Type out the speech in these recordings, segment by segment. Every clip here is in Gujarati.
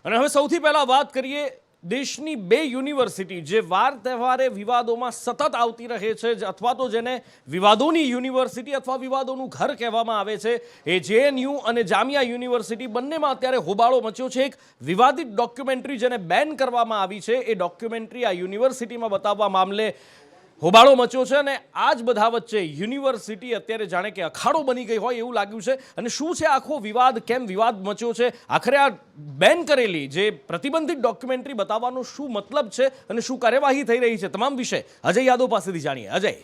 અને હવે સૌથી પહેલા વાત કરીએ દેશની બે યુનિવર્સિટી જે વાર તહેવારે વિવાદોમાં સતત આવતી રહે છે અથવા તો જેને વિવાદોની યુનિવર્સિટી અથવા વિવાદોનું ઘર કહેવામાં આવે છે એ જેએનયુ અને જામિયા યુનિવર્સિટી બંનેમાં અત્યારે હોબાળો મચ્યો છે। એક વિવાદિત ડોક્યુમેન્ટરી જેને બેન કરવામાં આવી છે એ ડોક્યુમેન્ટરી આ યુનિવર્સિટીમાં બતાવવા મામલે હોબાળો મચ્યો છે અને આ જ બધા વચ્ચે યુનિવર્સિટી અત્યારે જાણે કે અખાડો બની ગઈ હોય એવું લાગ્યું છે। અને શું છે આખો વિવાદ, કેમ વિવાદ મચ્યો છે, આખરે આ બેન કરેલી જે પ્રતિબંધિત ડોક્યુમેન્ટરી બતાવવાનો શું મતલબ છે અને શું કાર્યવાહી થઈ રહી છે, તમામ વિશે અજય યાદવ પાસેથી જાણીએ। અજય,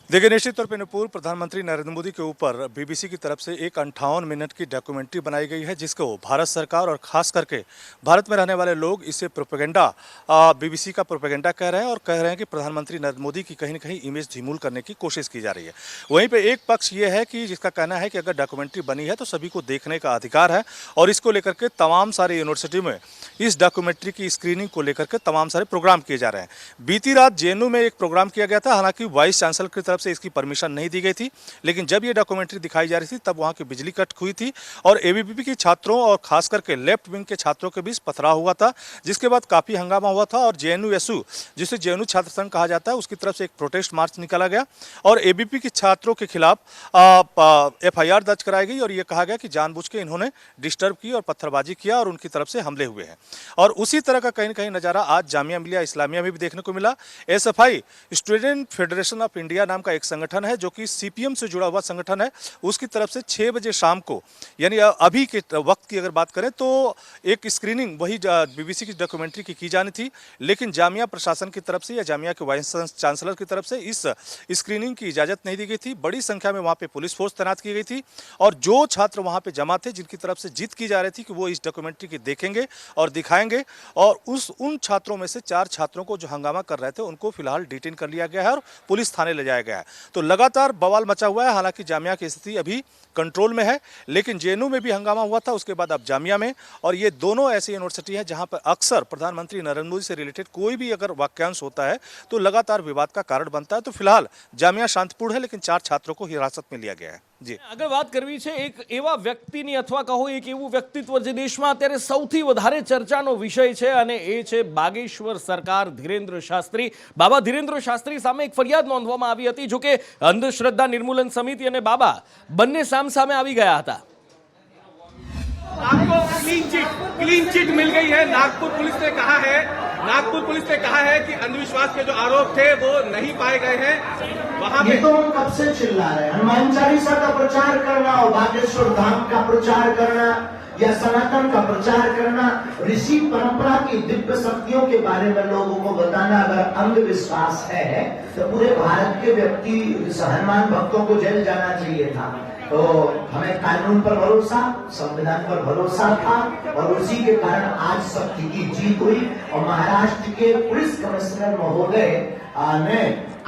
देखिए, निश्चित तौर पर नुपुर प्रधानमंत्री नरेंद्र मोदी के ऊपर बीबीसी की तरफ से एक 58 मिनट की डॉक्यूमेंट्री बनाई गई है, जिसको भारत सरकार और खास करके भारत में रहने वाले लोग इसे प्रोपेगेंडा, बीबीसी का प्रोपेगेंडा कह रहे हैं और कह रहे हैं कि प्रधानमंत्री नरेंद्र मोदी की कहीं न कहीं इमेज ढीमूल करने की कोशिश की जा रही है। वहीं पर एक पक्ष ये है कि जिसका कहना है कि अगर डॉक्यूमेंट्री बनी है तो सभी को देखने का अधिकार है और इसको लेकर के तमाम सारे यूनिवर्सिटी में इस डॉक्यूमेंट्री की स्क्रीनिंग को लेकर के तमाम सारे प्रोग्राम किए जा रहे हैं। बीती रात जेएनयू में एक प्रोग्राम किया गया था, हालांकि वाइस चांसलर की तरफ से इसकी परमिशन नहीं दी गई थी, लेकिन जब ये डॉक्यूमेंट्री दिखाई जा रही थी तब वहां की बिजली कट हुई थी और एबीवीपी के छात्रों और खास करके लेफ्ट विंग के छात्रों के बीच पथराव हुआ था, जिसके बाद काफी हंगामा हुआ था और जेएनयू जिसे जेएनयू छात्र संघ कहा जाता है उसकी तरफ से एक प्रोटेस्ट मार्च निकाला गया और एबीवीपी के छात्रों के खिलाफ एफआईआर दर्ज कराई गई और ये कहा गया कि जानबूझ के इन्होंने डिस्टर्ब की और पत्थरबाजी किया और उनकी तरफ से हमले हुए हैं। और उसी तरह का कहीं न कहीं नजारा आज जामिया मिलिया इस्लामिया में भी देखने को मिला। SFI student federation of India नाम का एक संगठन है जो कि सीपीएम से जुड़ा हुआ संगठन है, उसकी तरफ से 6 बजे शाम को, यानी अभी के वक्त की अगर बात करें तो एक स्क्रीनिंग वही बीबीसी की डॉक्यूमेंट्री की जानी थी, लेकिन जामिया प्रशासन की तरफ से या जामिया के वाइस चांसलर की तरफ से इस स्क्रीनिंग की इजाजत नहीं दी गई थी। बड़ी संख्या में वहां पे पुलिस फोर्स तैनात की गई थी और जो छात्र वहां पे जमा थे जिनकी तरफ से जिद की जा रही थी कि वो इस डॉक्यूमेंट्री की देखेंगे और दिखाएंगे, और उन छात्रों में से 4 छात्रों को जो हंगामा कर रहे थे उनको फिलहाल डिटेन कर लिया गया है और पुलिस थाने ले जाया गया है। तो लगातार बवाल मचा हुआ है। हालांकि जामिया की स्थिति अभी कंट्रोल में है, लेकिन जेएनयू में भी हंगामा हुआ था, उसके बाद अब जामिया में, और ये दोनों ऐसी यूनिवर्सिटी हैं जहां पर अक्सर प्रधानमंत्री नरेंद्र मोदी से रिलेटेड कोई भी अगर वाक्यांश होता है तो लगातार विवाद का कारण बनता है। तो फिलहाल जामिया शांतिपूर्ण है, लेकिन 4 छात्रों को हिरासत में लिया गया है। जी, આગળ વાત કરવી છે એક એવા વ્યક્તિની અથવા કહો એક એવું વ્યક્તિત્વ જે દેશમાં અત્યારે સૌથી વધારે ચર્ચાનો વિષય છે અને એ છે બાગેશ્વર સરકાર ધીરેન્દ્ર શાસ્ત્રી। બાબા ધીરેન્દ્ર શાસ્ત્રી સામે એક ફરિયાદ નોંધવામાં આવી હતી, જો કે અંધશ્રદ્ધા નિર્મૂલન સમિતિ અને બાબા બંને સામસામે આવી ગયા હતા। आपको क्लीन चिट मिल गई है। नागपुर पुलिस ने कहा है कि अंधविश्वास के जो आरोप थे वो नहीं पाए गए हैं। वहां पे तो हम कब से चिल्ला रहे हैं, हनुमान चालीसा का प्रचार करना और बागेश्वर धाम का प्रचार करना या सनातन का प्रचार करना, ऋषि परंपरा की दिव्य शक्तियों के बारे में लोगों को बताना अगर अंधविश्वास है तो पूरे भारत के व्यक्ति हनुमान भक्तों को जेल जाना चाहिए था। तो हमें कानून पर भरोसा, संविधान पर भरोसा था और उसी के कारण आज सत्य की जीत हुई और महाराष्ट्र के पुलिस कमिश्नर महोदय ने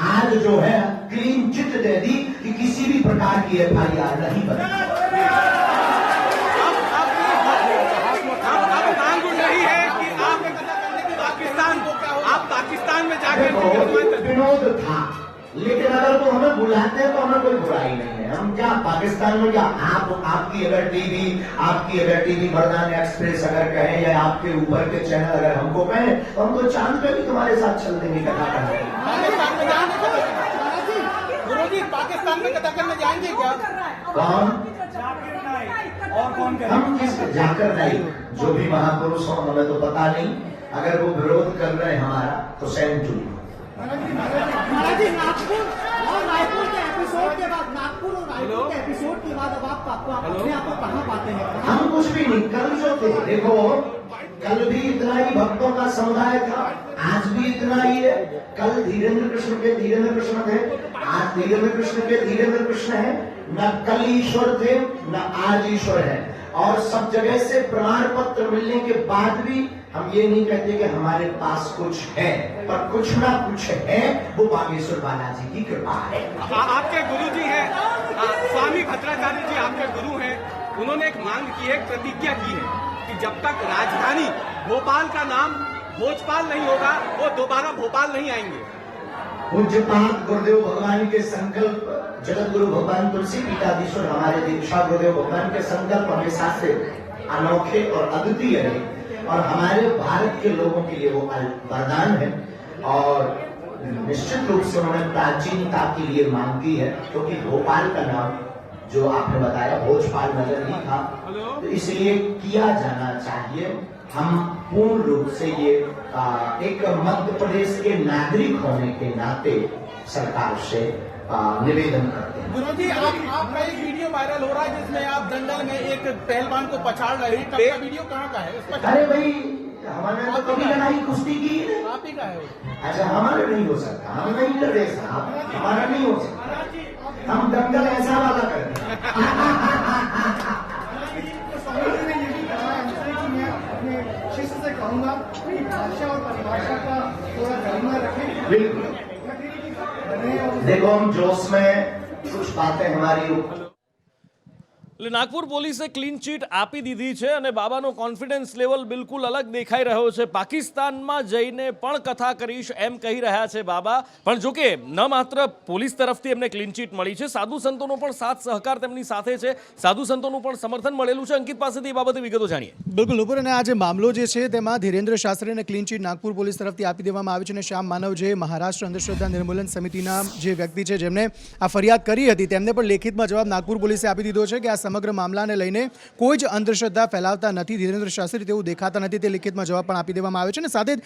आज जो है क्लीन चिट दे दी कि किसी भी प्रकार की एफआईआर नहीं बनी। पाकिस्तान में जाकर विनोद था, लेकिन अगर वो हमें बुलाते हैं तो हमें कोई बुराई नहीं है। हम क्या पाकिस्तान में क्या आपकी अगर टीवी मर्दान एक्सप्रेस अगर कहें या आपके ऊपर के चैनल अगर हमको कहें तो हम तो चांद पे भी तुम्हारे साथ चल देंगे कथा करने। गुरुजी, पाकिस्तान में कथा करने जाएंगे क्या? कौन? और कौन? हम किस जाकर नहीं, जो भी महापुरुष हो हमें तो पता नहीं, अगर वो विरोध कर रहे हैं हमारा तो सेम टू महाराज जी, नागपुर के एपिसोड के बाद अब आप अपने आप को कहाँ पाते हैं? हम कुछ भी नहीं, कल जो थे देखो, कल भी इतना ही भक्तों का समुदाय था, आज भी इतना ही है। कल धीरेन्द्र कृष्ण के धीरेन्द्र कृष्ण थे, आज धीरेन्द्र कृष्ण के धीरेन्द्र कृष्ण है। न कल ईश्वर थे न आज ईश्वर है, और सब जगह से प्रमाण पत्र मिलने के बाद भी हम ये नहीं कहते कि हमारे पास कुछ है, पर कुछ ना कुछ है, वो बागेश्वर बालाजी की कृपा है। आपके गुरु जी हैं, स्वामी भद्राचार्य जी आपके गुरु हैं, उन्होंने एक मांग की है, प्रतिज्ञा की है कि जब तक राजधानी भोपाल का नाम भोजपाल नहीं होगा वो दोबारा भोपाल नहीं आएंगे। पूज्यपाद गुरुदेव भगवान के संकल्प, जगत गुरु भगवान तुलसी पीठाधीश्वर हमारे दीक्षा गुरुदेव भगवान के संकल्प हमेशा से अनोखे और अद्वितीय है और हमारे भारत के लोगों के लिए वो वरदान है और निश्चित रूप से उन्होंने प्राचीनता के लिए मांग की है, क्योंकि भोपाल का नाम जो आपने बताया भोजपाल नगर नहीं था, तो इसलिए किया जाना चाहिए। हम पूर्ण रूप से ये एक मध्य प्रदेश के नागरिक होने के नाते सरकार से निवेदन करते हैं। गुरुजी, आपका एक वीडियो वायरल हो रहा है जिसमें आप जंगल में एक पहलवान को पछाड़ रहे हैं, कब का वीडियो कहाँ का है? अरे भाई, हमारे तो कभी लड़ाई कुश्ती की है, आप ही का है? अच्छा, हमारा नहीं हो सकता, हम नहीं कर रहे साहब, हमारा नहीं हो सकता, हम दंगल ऐसा वाला करते हैं। अपने शिष्य से कहूंगा कि भाषा और परिभाषा का थोड़ा गरिमा रखें। बिल्कुल, देखो हम जोश में कुछ बातें हमारी એટલે નાગપુર પોલીસે ક્લીન ચીટ આપી દીધી છે અને બાબાનો કોન્ફિડન્સ લેવલ બિલકુલ અલગ દેખાઈ રહ્યો છે. પાકિસ્તાનમાં જઈને પણ કથા કરીશ એમ કહી રહ્યા છે બાબા. પણ જો કે ન માત્ર પોલીસ તરફથી એમને ક્લીન ચીટ મળી છે, સાધુ સંતોનો પણ સાથ સહકાર તેમની સાથે છે, સાધુ સંતોનું પણ સમર્થન મળેલું છે. અંકિત પાસેથી એ બાબતે વિગતો જાણીએ. બિલકુલ નુપુર, અને આ જે મામલો જે છે તેમાં ધીરેન્દ્ર શાસ્ત્રીને ક્લીન ચીટ નાગપુર પોલીસ તરફથી આપી દેવામાં આવી છે અને શ્યામ માનવ જે મહારાષ્ટ્ર અંધશ્રદ્ધા નિર્મૂલન સમિતિના જે વ્યક્તિ છે જેમને આ ફરિયાદ કરી હતી તેમને પણ લેખિતમાં જવાબ નાગપુર પોલીસે આપી દીધો છે કે આ સમગ્ર મામલાને લઈને કોઈ જ અંધશ્રદ્ધા ફેલાવતા નથી, ધીરેન્દ્ર શાસ્ત્રી તેવું દેખાતા નથી, તે લિખિતમાં જવાબ પણ આપી દેવામાં આવ્યો છે. અને સાથે જ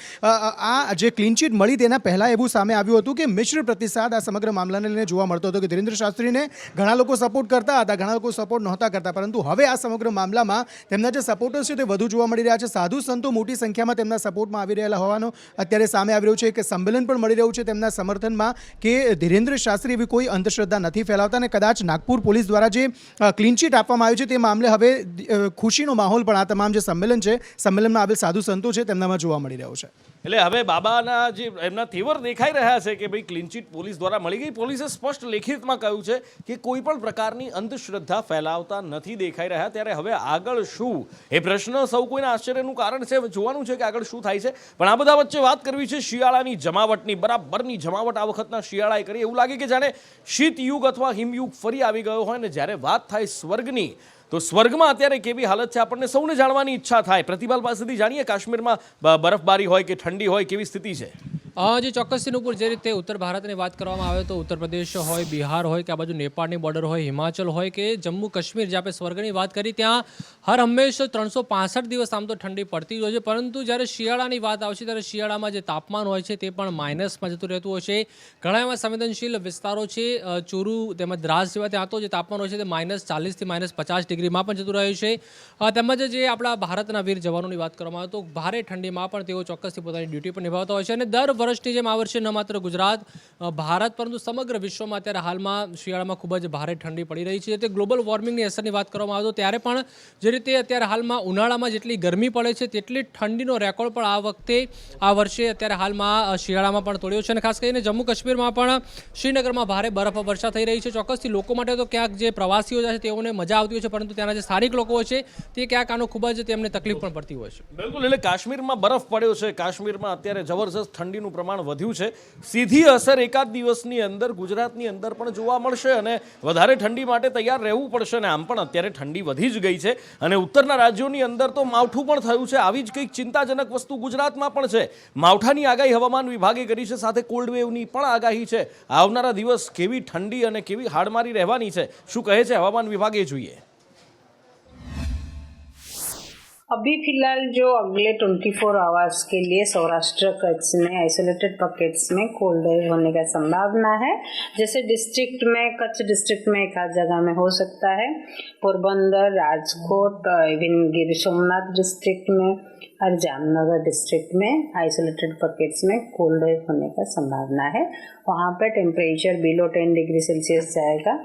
આ જે ક્લીન ચીટ મળી તેના પહેલાં એવું સામે આવ્યું હતું કે મિશ્ર પ્રતિસાદ આ સમગ્ર મામલાને લઈને જોવા મળતો હતો કે ધીરેન્દ્ર શાસ્ત્રીને ઘણા લોકો સપોર્ટ કરતા હતા, ઘણા લોકો સપોર્ટ નહોતા કરતા, પરંતુ હવે આ સમગ્ર મામલામાં તેમના જે સપોર્ટર્સ છે તે વધુ જોવા મળી રહ્યા છે. સાધુ સંતો મોટી સંખ્યામાં તેમના સપોર્ટમાં આવી રહેલા હોવાનો અત્યારે સામે આવી રહ્યું છે. એક સંમેલન પણ મળી રહ્યું છે તેમના સમર્થનમાં કે ધીરેન્દ્ર શાસ્ત્રી એવી કોઈ અંધશ્રદ્ધા નથી ફેલાવતા અને કદાચ નાગપુર પોલીસ દ્વારા જે ક્લીન ચીટ આપવામાં આવી છે તે મામલે હવે ખુશીનો માહોલ પણ આ તમામ જે સંમેલન છે, સંમેલનમાં આવેલ સાધુ સંતો છે તેમનામાં જોવા મળી રહ્યો છે. એટલે હવે બાબાના જે એમના તેવર દેખાઈ રહ્યા છે કે ભાઈ ક્લીન ચીટ પોલીસ દ્વારા મળી ગઈ. પોલીસે સ્પષ્ટ લેખિતમાં કહ્યું છે કે કોઈ પણ પ્રકારની અંધશ્રદ્ધા ફેલાવતા નથી દેખાઈ રહ્યા. ત્યારે હવે આગળ શું, એ પ્રશ્ન સૌ કોઈના આશ્ચર્યનું કારણ છે. જોવાનું છે કે આગળ શું થાય છે. પણ આ બધા વચ્ચે વાત કરવી છે શિયાળાની જમાવટની. બરાબરની જમાવટ આ વખતના શિયાળાએ કરી. એવું લાગે કે જાણે શીત યુગ અથવા હિમયુગ ફરી આવી ગયો હોય ને જ્યારે વાત થાય સ્વર્ગની, તો સ્વર્ગમાં અત્યારે કેવી હાલત છે આપણને સૌને જાણવાની ઈચ્છા થાય. પ્રતિભાલ પાસેથી જાણીએ કાશ્મીરમાં બરફબારી હોય કે ઠંડી હોય કેવી સ્થિતિ છે. જે ચોક્કસથી ઉપર જે રીતે ઉત્તર ભારતની વાત કરવામાં આવે તો ઉત્તર પ્રદેશ હોય, બિહાર હોય કે આ બાજુ નેપાળની બોર્ડર હોય, હિમાચલ હોય કે જમ્મુ કાશ્મીર, જે આપણે સ્વર્ગની વાત કરી, ત્યાં હર હંમેશ 365 દિવસ આમ તો ઠંડી પડતી જ હોય છે. પરંતુ જ્યારે શિયાળાની વાત આવશે ત્યારે શિયાળામાં જે તાપમાન હોય છે તે પણ માઇનસમાં જતું રહેતું હોય છે. ઘણા એવા સંવેદનશીલ વિસ્તારો છે, ચોરુ તેમજ દ્રાસ જેવા, ત્યાં તો જે તાપમાન હોય છે તે -40 થી -50 ડિગ્રીમાં પણ જતું રહ્યું છે. તેમજ જે આપણા ભારતના વીર જવાનોની વાત કરવામાં આવે તો ભારે ઠંડીમાં પણ તેઓ ચોક્કસથી પોતાની ડ્યુટી પર નિભાવતા હોય છે. અને દર વર્ષની જેમ આ વર્ષે ન માત્ર ગુજરાત, ભારત પરંતુ સમગ્ર વિશ્વમાં અત્યારે હાલમાં શિયાળામાં ખૂબ જ ભારે ઠંડી પડી રહી છે. તે ગ્લોબલ વોર્મિંગની અસરની વાત કરવામાં આવે તો ત્યારે પણ જે રીતે અત્યારે હાલમાં ઉનાળામાં જેટલી ગરમી પડે છે તેટલી ઠંડીનો રેકોર્ડ પણ આ વર્ષે અત્યારે હાલમાં શિયાળામાં પણ તોડ્યો છે. અને ખાસ કરીને જમ્મુ કાશ્મીરમાં પણ શ્રીનગરમાં ભારે બરફ વર્ષા થઈ રહી છે. ચોક્કસથી લોકો માટે તો ક્યાંક જે પ્રવાસીઓ છે તેઓને મજા આવતી હોય છે, પરંતુ ત્યાંના જે સ્થાનિક લોકો હોય છે તે ક્યાંક આનો ખૂબ જ તેમને તકલીફ પણ પડતી હોય છે. બિલકુલ, એટલે કાશ્મીરમાં બરફ પડ્યો છે, કાશ્મીરમાં અત્યારે જબરજસ્ત ઠંડીનું પ્રમાણ વધ્યું છે. સીધી અસર એકાદ દિવસની અંદર ગુજરાતની અંદર પણ જોવા મળશે અને વધારે ઠંડી માટે તૈયાર રહેવું પડશે. અને આમ પણ અત્યારે ઠંડી વધી જ ગઈ છે અને ઉત્તરના રાજ્યોની અંદર તો માવઠું પણ થયું છે. આવી જ કંઈક ચિંતાજનક વસ્તુ ગુજરાતમાં પણ છે. માવઠાની આગાહી હવામાન વિભાગે કરી છે, સાથે કોલ્ડ વેવની પણ આગાહી છે. આવનારા દિવસ કેવી ઠંડી અને કેવી હાડમારી રહેવાની છે, શું કહે છે હવામાન વિભાગે, જોઈએ. अभी फिलहाल जो अगले 24 आवर्स के लिए सौराष्ट्र कच्छ में आइसोलेटेड पॉकेट्स में कोल्ड वेव होने का संभावना है. जैसे डिस्ट्रिक्ट में, कच्छ डिस्ट्रिक्ट में एक आध जगह में हो सकता है, पोरबंदर, राजकोट, इवन गिर सोमनाथ डिस्ट्रिक्ट में और जामनगर डिस्ट्रिक्ट में आइसोलेटेड पॉकेट्स में कोल्ड वेव होने का संभावना है. वहाँ पर टेम्परेचर बिलो 10 डिग्री सेल्सियस जाएगा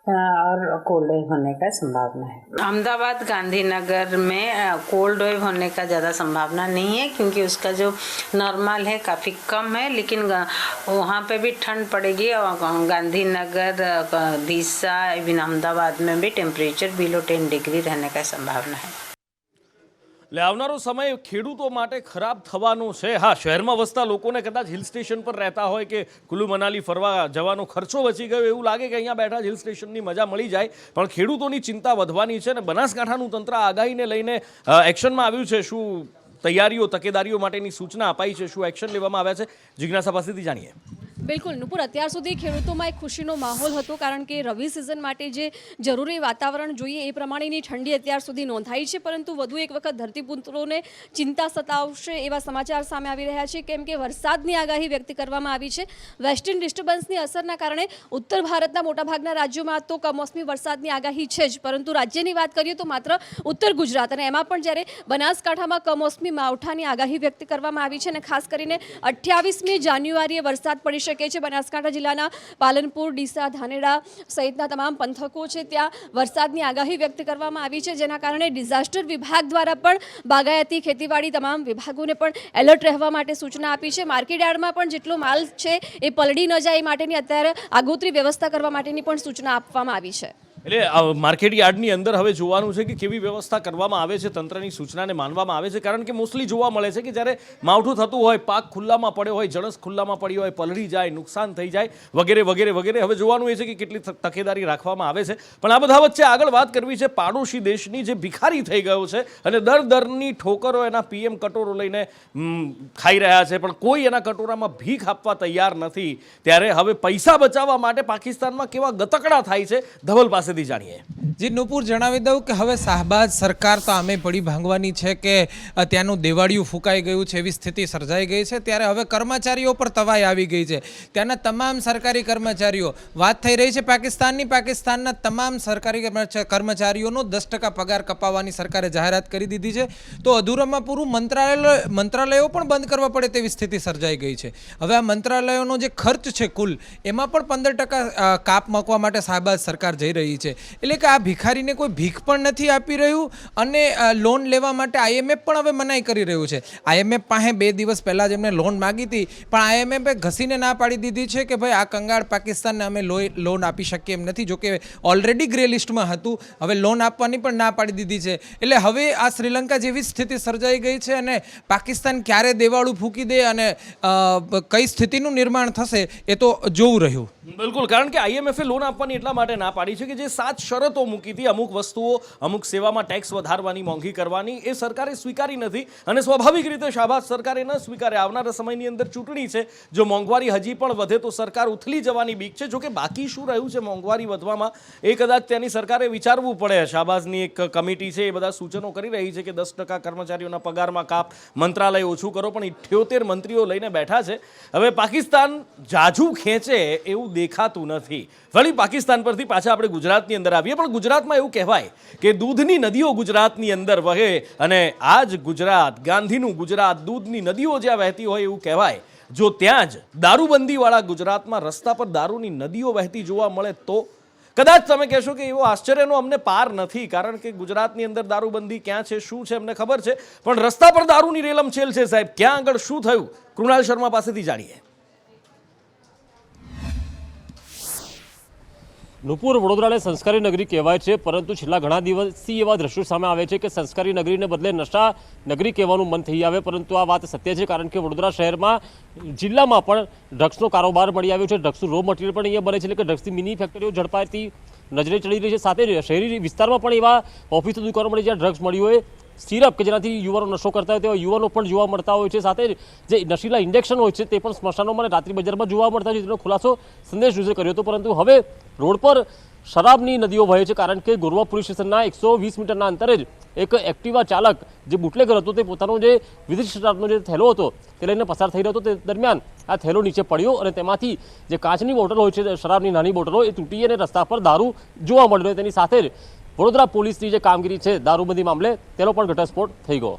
और कोल्ड वेव होने का संभावना है. अहमदाबाद, गांधीनगर में कोल्ड वेव होने का ज़्यादा संभावना नहीं है क्योंकि उसका जो नॉर्मल है काफ़ी कम है, लेकिन वहाँ पे भी ठंड पड़ेगी. और गांधीनगर, दीसा, इवन अहमदाबाद में भी टेम्परेचर बिलो 10 डिग्री रहने का संभावना है. એટલે આવનારો સમય ખેડૂતો માટે ખરાબ થવાનો છે. હા, શહેરમાં વસતા લોકોને કદાચ હિલ સ્ટેશન પર રહેતા હોય કે કુલ્લુ મનાલી ફરવા જવાનો ખર્ચો બચી ગયો એવું લાગે કે અહીંયા બેઠા હિલ સ્ટેશનની મજા મળી જાય, પણ ખેડૂતોની ચિંતા વધવાની છે. અને બનાસકાંઠાનું તંત્ર આગાહીને લઈને એક્શનમાં આવ્યું છે. શું તૈયારીઓ તકેદારીઓ માટેની સૂચના અપાઈ છે? શું એક્શન લેવામાં આવ્યા છે? જિજ્ઞાસા પાસેથી જાણીએ. બિલકુલ નુપુર, અત્યાર સુધી ખેડૂતોમાં એક ખુશીનો માહોલ હતો, કારણ કે રવિ સિઝન માટે જે જરૂરી વાતાવરણ જોઈએ એ પ્રમાણેની ઠંડી અત્યાર સુધી નોંધાઈ છે. પરંતુ વધુ એક વખત ધરતીપુત્રોને ચિંતા સતાવશે એવા સમાચાર સામે આવી રહ્યા છે, કેમ કે વરસાદની આગાહી વ્યક્ત કરવામાં આવી છે. વેસ્ટર્ન ડિસ્ટર્બન્સની અસરના કારણે ઉત્તર ભારતના મોટાભાગના રાજ્યોમાં તો કમોસમી વરસાદની આગાહી છે જ, પરંતુ રાજ્યની વાત કરીએ તો માત્ર ઉત્તર ગુજરાત અને એમાં પણ જ્યારે બનાસકાંઠામાં કમોસમી માવઠાની આગાહી વ્યક્ત કરવામાં આવી છે. અને ખાસ કરીને 28મી જાન્યુઆરીએ વરસાદ પડી શકે છે. બનાસકાંઠા જિલ્લાના પાલનપુર, ડીસા, ધાનેરા સહિતના તમામ પંથકો છે ત્યાં વરસાદની આગાહી વ્યક્ત કરવામાં આવી છે, જેના કારણે ડિઝાસ્ટર વિભાગ દ્વારા પણ બાગાયતી, ખેતીવાડી તમામ વિભાગોને પણ એલર્ટ રહેવા માટે સૂચના આપી છે. માર્કેટ યાર્ડમાં પણ જેટલો માલ છે એ પલળી ન જાય એ માટેની અત્યારે આગોતરી વ્યવસ્થા કરવા માટેની પણ સૂચના આપવામાં આવી છે. એટલે માર્કેટ યાર્ડની અંદર હવે જોવાનું છે કે કેવી વ્યવસ્થા કરવામાં આવે છે, તંત્રની સૂચનાને માનવામાં આવે છે. કારણ કે મોસ્ટલી જોવા મળે છે કે જ્યારે માવઠું થતું હોય, પાક ખુલ્લામાં પડ્યો હોય, જણસ ખુલ્લામાં પડી હોય, પલળી જાય, નુકસાન થઈ જાય વગેરે વગેરે વગેરે. હવે જોવાનું એ છે કે કેટલી તકેદારી રાખવામાં આવે છે. પણ આ બધા વચ્ચે આગળ વાત કરવી છે પાડોશી દેશની, જે ભિખારી થઈ ગયો છે અને દરની ઠોકરો એના પીએમ કટોરો લઈને ખાઈ રહ્યા છે, પણ કોઈ એના કટોરામાં ભીખ આપવા તૈયાર નથી. ત્યારે હવે પૈસા બચાવવા માટે પાકિસ્તાનમાં કેવા ગતકડા થાય છે, ધવલ પાસે જાણીએ. જી નુપુર, જણાવી દઉં કે હવે શાહબાજ સરકાર તો આમે પડી ભાંગવાની છે કે ત્યાંનું દેવાળિયું ફૂંકાઈ ગયું છે એવી સ્થિતિ સર્જાઈ ગઈ છે. ત્યારે હવે કર્મચારીઓ પર તવાઈ આવી ગઈ છે. ત્યાંના તમામ સરકારી કર્મચારીઓ, વાત થઈ રહી છે પાકિસ્તાનના તમામ સરકારી કર્મચારીઓનો 10% પગાર કપાવવાની સરકારે જાહેરાત કરી દીધી છે. તો અધૂરામાં પૂરું મંત્રાલયો પણ બંધ કરવા પડે તેવી સ્થિતિ સર્જાઈ ગઈ છે. હવે આ મંત્રાલયોનો જે ખર્ચ છે કુલ, એમાં પણ 15% કાપ મૂકવા માટે શાહબાજ સરકાર જઈ રહી છે. એટલે કે આ ભિખારીને કોઈ ભીખ પણ નથી આપી રહ્યું અને લોન લેવા માટે આઈએમએફ પણ હવે મનાઈ કરી રહ્યું છે. આઈએમએફ પાસે 2 દિવસ પહેલાં જ એમને લોન માગી હતી, પણ આઈએમએફે ઘસીને ના પાડી દીધી છે કે ભાઈ આ કંગાળ પાકિસ્તાનને અમે લોન આપી શકીએ એમ નથી. જોકે ઓલરેડી ગ્રે લિસ્ટમાં હતું, હવે લોન આપવાની પણ ના પાડી દીધી છે. એટલે હવે આ શ્રીલંકા જેવી સ્થિતિ સર્જાઈ ગઈ છે અને પાકિસ્તાન ક્યારે દેવાળું ફૂંકી દે અને કઈ સ્થિતિનું નિર્માણ થશે એ તો જોવું રહ્યું. બિલકુલ, કારણ કે આઈએમએફે લોન આપવાની એટલા માટે ના પાડી છે કે જે 7 શરતો મૂકી હતી, અમુક વસ્તુઓ, અમુક સેવામાં ટેક્સ વધારવાની, મોંઘી કરવાની, એ સરકારે સ્વીકારી નથી. અને સ્વાભાવિક રીતે શાહબાજ સરકારે ન સ્વીકારે. આવનારા સમયની અંદર ચૂંટણી છે, જો મોંઘવારી હજી પણ વધે તો સરકાર ઉથલી જવાની બીક છે. જોકે બાકી શું રહ્યું છે મોંઘવારી વધવામાં એ કદાચ ત્યાંની સરકારે વિચારવું પડે. શાહબાજની એક કમિટી છે, એ બધા સૂચનો કરી રહી છે કે 10% કર્મચારીઓના પગારમાં કાપ, મંત્રાલય ઓછું કરો, પણ 78 મંત્રીઓ લઈને બેઠા છે. હવે પાકિસ્તાન જાજુ ખેંચે એવું દેખાતું નથી. વળી પાકિસ્તાન પરથી પાછા આપણે ગુજરાતની અંદર આવીએ. પણ ગુજરાતમાં એવું કહેવાય કે દૂધની નદીઓ ગુજરાતની અંદર વહે, અને આ જ ગુજરાત, ગાંધીનું ગુજરાત, દૂધની નદીઓ જ્યાં વહેતી હોય એવું કહેવાય. જો ત્યાં જ દારૂબંધીવાળા ગુજરાતમાં રસ્તા પર દારૂની નદીઓ વહેતી જોવા મળે તો કદાચ તમે કહેશો કે એવો આશ્ચર્યનો અમને પાર નથી, કારણ કે ગુજરાતની અંદર દારૂબંધી ક્યાં છે, શું છે અમને ખબર છે, પણ રસ્તા પર દારૂની રેલમછેલ છે સાહેબ. ક્યાં આગળ શું થયું, કૃણાલ શર્મા પાસેથી જાણીએ. નુપુર, વડોદરાને સંસ્કારી નગરી કહેવાય છે, પરંતુ છેલ્લા ઘણા દિવસથી એવા દ્રશ્યો સામે આવે છે કે સંસ્કારી નગરીને બદલે નશા નગરી કહેવાનું મન થઈ આવે. પરંતુ આ વાત સત્ય છે, કારણ કે વડોદરા શહેરમાં, જિલ્લામાં પણ ડ્રગ્સનો કારોબાર મળી આવ્યો છે. ડ્રગ્સનું રો મટીરિયલ પણ અહીંયા બને છે, એટલે કે ડ્રગ્સની મિની ફેક્ટરીઓ ઝડપાતી નજરે ચડી રહી છે. સાથે શહેરી વિસ્તારમાં પણ એવા ઓફિસો, દુકાનો મળી જ્યાં ડ્રગ્સ મળી હોય. સિરપ કે જેનાથી યુવાનો નશો કરતા હોય તેવા યુવાનો પણ જોવા મળતા હોય છે. સાથે જે નશીલા ઇન્જેક્શન હોય છે તે પણ સ્મશાનોમાં અને રાત્રિ બજારમાં જોવા મળતા હોય છે. તેનો ખુલાસો સંદેશ ન્યૂઝે કર્યો હતો. પરંતુ હવે રોડ પર શરાબની નદીઓ વહે છે, કારણ કે ગોરવા પોલીસ સ્ટેશનના 120 મીટરના અંતરે જ એક એક્ટિવા ચાલક જે બુટલેગર હતો, તે પોતાનો જે વિદેશી શરાબનો જે થેલો હતો તે લઈને પસાર થઈ રહ્યો હતો. તે દરમિયાન આ થેલો નીચે પડ્યો અને તેમાંથી જે કાચની બોટલ હોય છે, શરાબની નાની બોટલો, એ તૂટી અને રસ્તા પર દારૂ જોવા મળ્યો. તેની સાથે જ વડોદરા પોલીસની જે કામગીરી છે દારૂબંધી મામલે, તેનો પણ ઘટસ્ફોટ થઈ ગયો.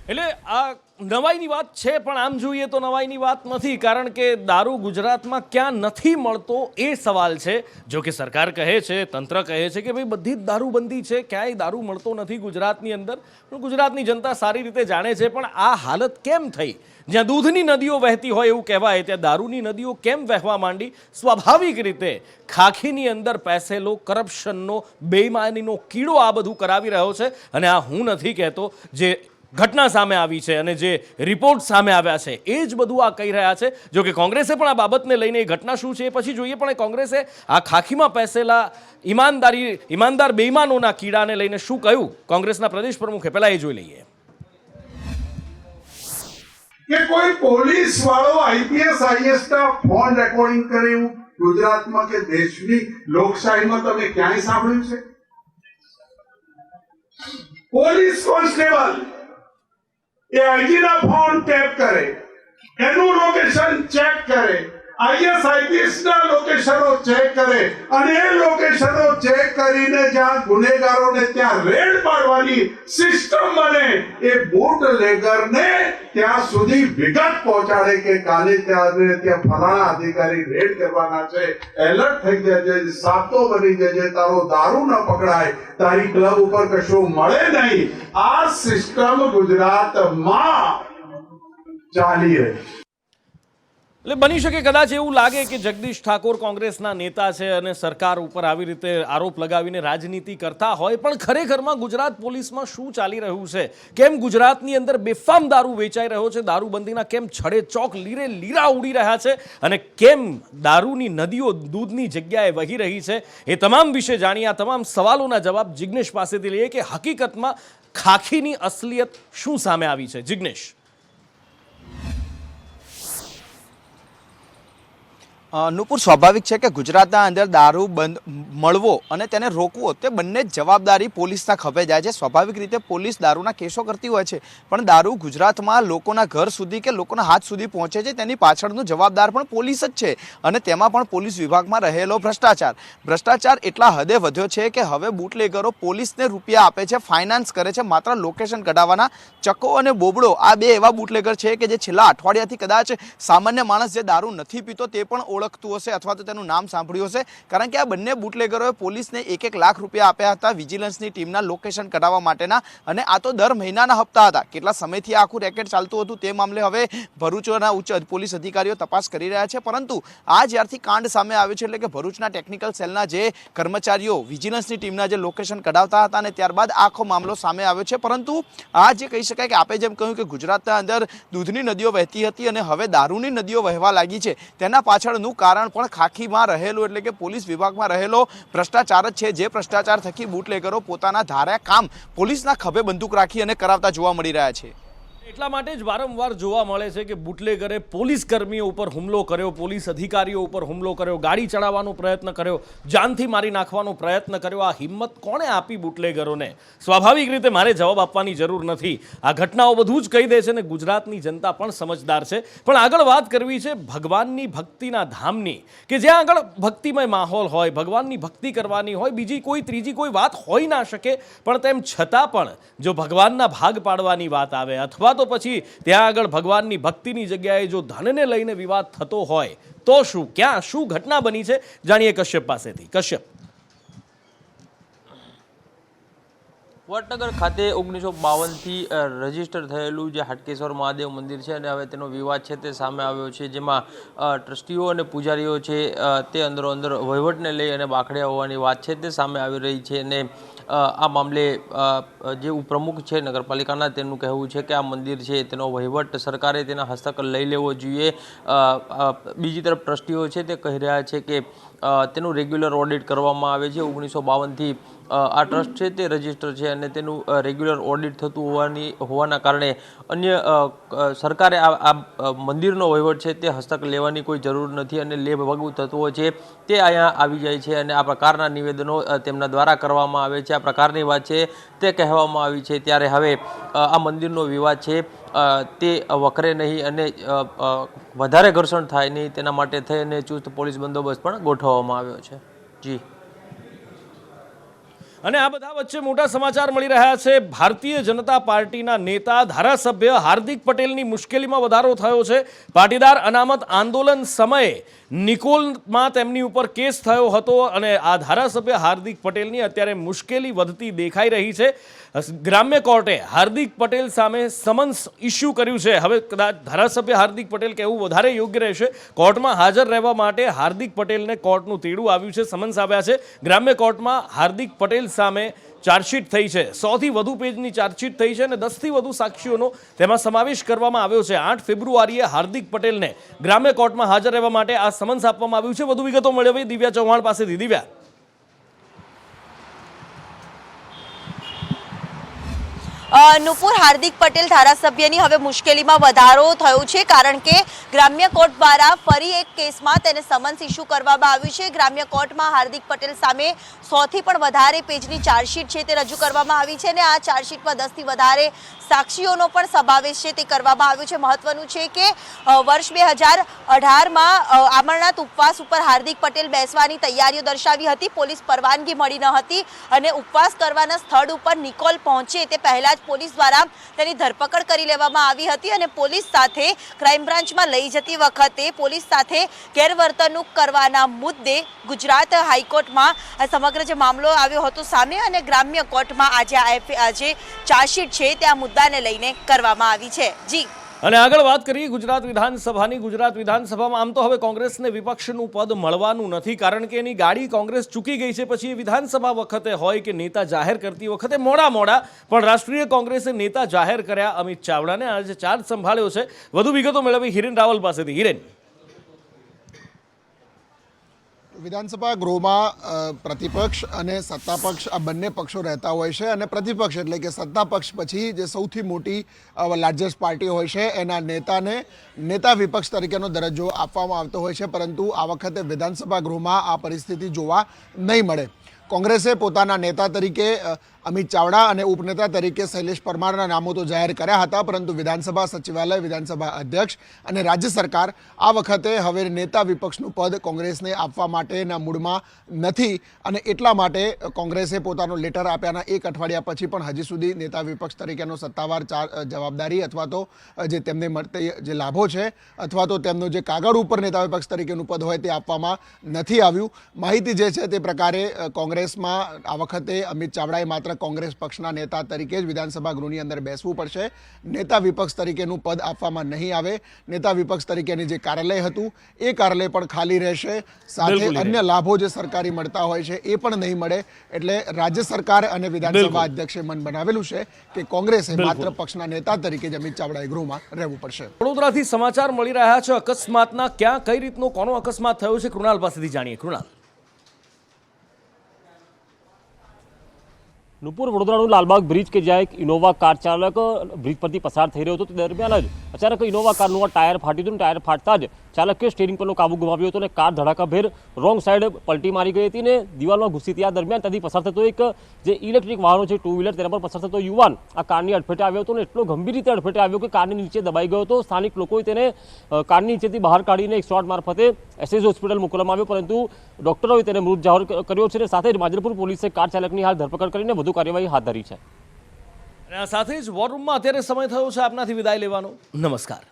એટલે આ નવાઈની વાત છે, પણ આમ જોઈએ તો નવાઈની વાત નથી, કારણ કે દારૂ ગુજરાતમાં ક્યાં નથી મળતો એ સવાલ છે. જો કે સરકાર કહે છે, તંત્ર કહે છે કે ભાઈ બધી જ દારૂબંધી છે, ક્યાંય દારૂ મળતો નથી ગુજરાતની અંદર. પણ ગુજરાતની જનતા સારી રીતે જાણે છે, પણ આ હાલત કેમ થઈ? જ્યાં દૂધની નદીઓ વહેતી હોય એવું કહેવાય, ત્યાં દારૂની નદીઓ કેમ વહેવા માંડી? સ્વાભાવિક રીતે ખાખીની અંદર પેસેલો કરપ્શનનો બેઈમાનીનો કીડો આ બધું કરાવી રહ્યો છે. અને આ હું નથી કહેતો, જે ઘટના સામે આવી છે અને જે રિપોર્ટ સામે આવ્યા છે એ જ બધું આ કહી રહ્યા છે. જો કે કોંગ્રેસે પણ આ બાબતને લઈને એ ઘટના શું છે એ પછી જોઈએ, પણ એ કોંગ્રેસે આ ખાખીમાં પેસેલા ઈમાનદાર બેઈમાનોના કીડાને લઈને શું કહ્યું કોંગ્રેસના પ્રદેશ પ્રમુખે, પહેલા એ જોઈ લઈએ. કે કોઈ પોલીસ વાળો આઈપીએસ આઈએસ ના ફોન રેકોર્ડિંગ કરે એવું ગુજરાતમાં કે દેશની લોકશાહીમાં તમે ક્યાંય સાંભળ્યું છે? પોલીસ કોન્સ્ટેબલ એ આઈજી ના ફોન ટેપ કરે, એનું લોકેશન ચેક કરે, આઈએસ આઈપીએસ ના લોકેશનો ચેક કરે, અને એ લોકેશનો ચેક કરીને જ્યાં ગુનેગારોને ત્યાં રેડ પાડવાની સિસ્ટમ બને, એ બુટલેગરને ત્યાં સુધી વિગત પહોંચાડે કે કાલે ત્યાં ફલાણા અધિકારી રેડ કરવાના છે, એલર્ટ થઈ જજે, સાતો બની જજે, તારો દારૂ ન પકડાય, તારી ક્લબ ઉપર કશું મળે નહીં. આ સિસ્ટમ ગુજરાતમાં ચાલી રહી. એટલે બની શકે કદાચ એવું લાગે કે જગદીશ ઠાકોર કોંગ્રેસના નેતા છે અને સરકાર ઉપર આવી રીતે આરોપ લગાવીને રાજનીતિ કરતા હોય, પણ ખરેખરમાં ગુજરાત પોલીસમાં શું ચાલી રહ્યું છે? કેમ ગુજરાતની અંદર બેફામ દારૂ વેચાઈ રહ્યો છે? દારૂબંધીના કેમ છડે ચોક લીરે લીરા ઉડી રહ્યા છે? અને કેમ દારૂની નદીઓ દૂધની જગ્યાએ વહી રહી છે? એ તમામ વિશે જાણીએ. આ તમામ સવાલોના જવાબ જિગ્નેશ પાસેથી લઈએ કે હકીકતમાં ખાખીની અસલિયત શું સામે આવી છે. જિગ્નેશ. નુપુર, સ્વાભાવિક છે કે ગુજરાતના અંદર દારૂ બંધ મળવો અને તેને રોકવો તે બંને જવાબદારી પોલીસના ખભે જાય છે. સ્વાભાવિક રીતે પોલીસ દારૂના કેસો કરતી હોય છે, પણ દારૂ ગુજરાતમાં લોકોના ઘર સુધી કે લોકોના હાથ સુધી પહોંચે છે તેની પાછળનું જવાબદાર પણ પોલીસ જ છે. અને તેમાં પણ પોલીસ વિભાગમાં રહેલો ભ્રષ્ટાચાર એટલા હદે વધ્યો છે કે હવે બુટલેગરો પોલીસને રૂપિયા આપે છે, ફાઇનાન્સ કરે છે, માત્ર લોકેશન કઢાવવાના. ચક્કો અને બોબડો આ બે એવા બુટલેગર છે કે જે છેલ્લા અઠવાડિયાથી કદાચ સામાન્ય માણસ જે દારૂ નથી પીતો તે પણ ઓળખતું હશે અથવા તો તેનું નામ સાંભળ્યું હશે, કારણ કે આ બંને બુટલેગરોએ પોલીસને 1-1 લાખ રૂપિયા આપ્યા હતા વિજિલન્સની ટીમના લોકેશન કઢાવવા માટેના. અને આ તો દર મહિનાના હપ્તા હતા. કેટલા સમયથી આખું રેકેટ ચાલતું હતું તે મામલે હવે ભરૂચના ઉચ્ચ પોલીસ અધિકારીઓ તપાસ કરી રહ્યા છે. પરંતુ આ જ્યારથી કાંડ સામે આવ્યો છે, એટલે કે ભરૂચના ટેકનિકલ સેલના જે કર્મચારીઓ વિજિલન્સની ટીમના જે લોકેશન કઢાવતા હતા અને ત્યારબાદ આખો મામલો સામે આવ્યો છે. પરંતુ આ જે કહી શકાય કે આપે જેમ કહ્યું કે ગુજરાતના અંદર દૂધની નદીઓ વહેતી હતી અને હવે દારૂની નદીઓ વહેવા લાગી છે, તેના પાછળનું કારણ પણ ખાખીમાં રહેલો એટલે કે પોલીસ વિભાગમાં રહેલો ભ્રષ્ટાચાર જ છે. જે ભ્રષ્ટાચાર થકી બુટલેગરો પોતાના ધાર્યા કામ પોલીસના ખભે બંદૂક રાખી અને કરાવતા જોવા મળી રહ્યા છે. એટલા માટે જ વારંવાર જોવા મળે છે કે બુટલેગરે પોલીસ કર્મીઓ ઉપર હુમલો કર્યો, પોલીસ અધિકારીઓ ઉપર હુમલો કર્યો, ગાડી ચડાવવાનો પ્રયત્ન કર્યો, જાનથી મારી નાખવાનો પ્રયત્ન કર્યો. આ હિંમત કોણે આપી બુટલેગરોને? સ્વાભાવિક રીતે મારે જવાબ આપવાની જરૂર નથી. આ ઘટનાઓ બધું જ કહી દે છે ને ગુજરાતની જનતા પણ સમજદાર છે. પણ આગળ વાત કરવી છે ભગવાનની ભક્તિના ધામની, કે જ્યાં આગળ ભક્તિમય માહોલ હોય, ભગવાનની ભક્તિ કરવાની હોય, બીજી કોઈ ત્રીજી કોઈ વાત હોઈ ના શકે. પણ તેમ છતાં પણ જો ભગવાનના ભાગ પાડવાની વાત આવે અથવા તો પછી ત્યાં આગળ ભગવાનની ભક્તિની જગ્યાએ જો ધનને લઈને વિવાદ થતો હોય તો શું, ક્યાં શું ઘટના બની છે જાણીએ કશ્યપ પાસેથી. કશ્યપ. વડનગર ખાતે 1952થી રજીસ્ટર થયેલું જે હાટકેશ્વર મહાદેવ મંદિર છે અને હવે તેનો વિવાદ છે તે સામે આવ્યો છે, જેમાં ટ્રસ્ટીઓ અને પૂજારીઓ છે તે અંદરો અંદર વહીવટને લઈ અને બાખડ્યા હોવાની વાત છે તે સામે આવી રહી છે. અને આ મામલે જે ઉપપ્રમુખ છે નગરપાલિકાના તેનું કહેવું છે કે આ મંદિર છે તેનો વહીવટ સરકારે તેના હસ્તક લઈ લેવો જોઈએ. બીજી તરફ ટ્રસ્ટીઓ છે તે કહી રહ્યા છે કે તેનું રેગ્યુલર ઓડિટ કરવામાં આવે છે. 1952થી આ ટ્રસ્ટ છે તે રજીસ્ટર છે અને તેનું રેગ્યુલર ઓડિટ થતું હોવાના કારણે અન્ય સરકારે આ મંદિરનો વહીવટ છે તે હસ્તક લેવાની કોઈ જરૂર નથી અને લેભાગુ તત્વો છે તે અહીંયા આવી જાય છે અને આ પ્રકારના નિવેદનો તેમના દ્વારા કરવામાં આવે છે. આ પ્રકારની વાત છે તે કહેવામાં આવી છે. ત્યારે હવે આ મંદિરનો વિવાદ છે તે વકરે નહીં અને વધારે ઘર્ષણ થાય નહીં તેના માટે થઈને ચુસ્ત પોલીસ બંદોબસ્ત પણ ગોઠવવામાં આવ્યો છે. જી અને આ બધા વચ્ચે મોટા સમાચાર મળી રહ્યા છે. ભારતીય જનતા પાર્ટીના નેતા ધારાસભ્ય હાર્દિક પટેલની મુશ્કેલીમાં વધારો થયો છે. પાટીદાર અનામત આંદોલન સમયે નિકોલમાં તેમની ઉપર કેસ થયો હતો અને આ ધારાસભ્ય હાર્દિક પટેલની અત્યારે મુશ્કેલી વધતી દેખાઈ રહી છે. ગ્રામ્ય કોર્ટે હાર્દિક પટેલ સામે સમન્સ ઇસ્યુ કર્યું છે. હવે કદાચ ધારાસભ્ય હાર્દિક પટેલ કહેવું વધારે યોગ્ય રહેશે. કોર્ટમાં હાજર રહેવા માટે હાર્દિક પટેલને કોર્ટનું તેડું આવ્યું છે, સમન્સ આવ્યા છે. ગ્રામ્ય કોર્ટમાં હાર્દિક પટેલ સામે ચાર્જશીટ થઈ છે. 100થી વધુ પેજની ચાર્જશીટ થઈ છે અને 10થી વધુ સાક્ષીઓનો તેમાં સમાવેશ કરવામાં આવ્યો છે. 8 ફેબ્રુઆરીએ હાર્દિક પટેલને ગ્રામ્ય કોર્ટમાં હાજર રહેવા માટે આ સમન્સ આપવામાં આવ્યું છે. વધુ વિગતો મેળવી દિવ્યા ચૌહાણ પાસેથી. દિવ્યા, નુપુર, હાર્દિક પટેલ ધારાસભ્યની હવે મુશ્કેલીમાં વધારો થયો છે કારણ કે ગ્રામ્ય કોર્ટ દ્વારા ફરી એક કેસમાં તેને સમન્સ ઇસ્યુ કરવામાં આવ્યું છે. ગ્રામ્ય કોર્ટમાં હાર્દિક પટેલ સામે 100થી પણ વધારે પેજની ચાર્જશીટ છે તે રજૂ કરવામાં આવી છે અને આ ચાર્જશીટમાં 10થી વધારે સાક્ષીઓનો પણ સમાવેશ છે તે કરવામાં આવ્યો છે. મહત્વનું છે કે વર્ષ 2018માં અમરનાથ ઉપવાસ ઉપર હાર્દિક પટેલ બેસવાની તૈયારીઓ દર્શાવી હતી. પોલીસ પરવાનગી મળી ન હતી અને ઉપવાસ કરવાના સ્થળ ઉપર નિકોલ પહોંચે તે પહેલા પોલીસ દ્વારા તેની ધરપકડ કરી લેવામાં આવી હતી અને પોલીસ સાથે ક્રાઇમ બ્રાન્ચમાં લઈ જતી વખતે પોલીસ સાથે ગેરવર્તણૂક કરવાના મુદ્દે ગુજરાત હાઈકોર્ટમાં આ સમગ્ર જે મામલો આવ્યો હતો સામે અને ગ્રામ્ય કોર્ટમાં આજે ચાર્જશીટ છે તે આ મુદ્દાને લઈને કરવામાં આવી છે. જી, અને આગળ વાત કરીએ ગુજરાત વિધાનસભાની. ગુજરાત વિધાનસભામાં આમ તો હવે કોંગ્રેસને વિપક્ષનું પદ મળવાનું નથી કારણ કે એની ગાડી કોંગ્રેસ ચૂકી ગઈ છે. પછી એ વિધાનસભા વખતે હોય કે નેતા જાહેર કરતી વખતે મોડા પણ રાષ્ટ્રીય કોંગ્રેસે નેતા જાહેર કર્યા અમિત ચાવડાને. આજે ચાર્જ સંભાળ્યો છે. વધુ વિગતો મેળવી હિરેન રાવલ પાસેથી. હિરેન, વિધાનસભા ગૃહમાં પ્રતિપક્ષ અને સત્તાપક્ષ આ બંને પક્ષો રહેતા હોય છે અને પ્રતિપક્ષ એટલે કે સત્તા પક્ષ પછી જે સૌથી મોટી લાર્જેસ્ટ પાર્ટી હોય છે એના નેતાને નેતા વિપક્ષ તરીકેનો દરજ્જો આપવામાં આવતો હોય છે. પરંતુ આ વખતે વિધાનસભા ગૃહમાં આ પરિસ્થિતિ જોવા નહીં મળે. કોંગ્રેસે પોતાના નેતા તરીકે અમિત ચાવડા અને ઉપનેતા તરીકે શૈલેષ પરમારના નામો તો જાહેર કર્યા હતા પરંતુ વિધાનસભા સચિવાલય, વિધાનસભા અધ્યક્ષ અને રાજ્ય સરકાર આ વખતે હવે નેતા વિપક્ષનું પદ કોંગ્રેસને આપવા માટેના મૂડમાં નથી અને એટલા માટે કોંગ્રેસે પોતાનો લેટર આપ્યાના 1 અઠવાડિયા પછી પણ હજી સુધી નેતા વિપક્ષ તરીકેનો સત્તાવાર જવાબદારી અથવા તો જે તેમને મળતી જે લાભો છે અથવા તો તેમનો જે કાગળ ઉપર નેતા વિપક્ષ તરીકેનું પદ હોય તે આપવામાં નથી આવ્યું. માહિતી જે છે તે પ્રકારે કોંગ્રેસમાં આ વખતે અમિત ચાવડાએ માત્ર કોંગ્રેસ પક્ષના નેતા તરીકે જ વિધાનસભા ગૃહની અંદર બેસવું પડશે. નેતા વિપક્ષ તરીકેનું પદ આપવામાં નહીં આવે. નેતા વિપક્ષ તરીકેની જે કાર્યાલય હતું એ કાર્યાલય પણ ખાલી રહેશે. સાથે અન્ય લાભો જે સરકારી મળતા હોય છે એ પણ નહીં મળે. એટલે રાજ્ય સરકાર અને વિધાનસભા અધ્યક્ષે મન બનાવેલું છે કે કોંગ્રેસે માત્ર પક્ષના નેતા તરીકે જ અમિત ચાવડાએ ગૃહમાં રહેવું પડશે. વડોદરાથી સમાચાર મળી રહ્યા છે અકસ્માતના. ક્યાં કઈ રીતનો કોનો અકસ્માત થયો છે કૃણાલ પાસેથી જાણીએ. કૃણાલ, નુપુર, વડોદરાનું લાલબાગ બ્રિજ કે જ્યાં એક ઇનોવા કાર ચાલક બ્રિજ પરથી પસાર થઈ રહ્યો હતો તે દરમિયાન જ અચાનક ઇનોવા કારનું આ ટાયર ફાટ્યું હતું. ટાયર ફાટતા જ ચાલકે સ્ટીરિંગ પરનો કાબુ ગુમાવ્યો હતો અને કાર ધડાકાભેર રોંગ સાઈડ પલટી મારી ગઈ હતી અને દિવાલમાં ઘૂસી હતી. આ દરમિયાન ત્યાંથી પસાર થતો એક જે ઇલેક્ટ્રિક વાહનો છે, 2 વ્હીલર, તેના પર પસાર થતો યુવાન આ કારની અડફેટે આવ્યો હતો અને એટલો ગંભીર રીતે અડફેટે આવ્યો કે કારની નીચે દબાઈ ગયો હતો. સ્થાનિક લોકોએ તેને કારની નીચેથી બહાર કાઢીને 108 મારફતે એસએસ હોસ્પિટલ મોકલવામાં આવ્યો પરંતુ ડોક્ટરોએ તેને મૃત જાહેર કર્યો છે અને સાથે જ માજલપુર પોલીસે કાર ચાલકની હાલ ધરપકડ કરીને વધુ કાર્યવાહી હાથ ધરી છે. અને આ સાથે જ વોર રૂમમાં અત્યારે સમય થયો છે આપનાથી વિદાય લેવાનો. નમસ્કાર.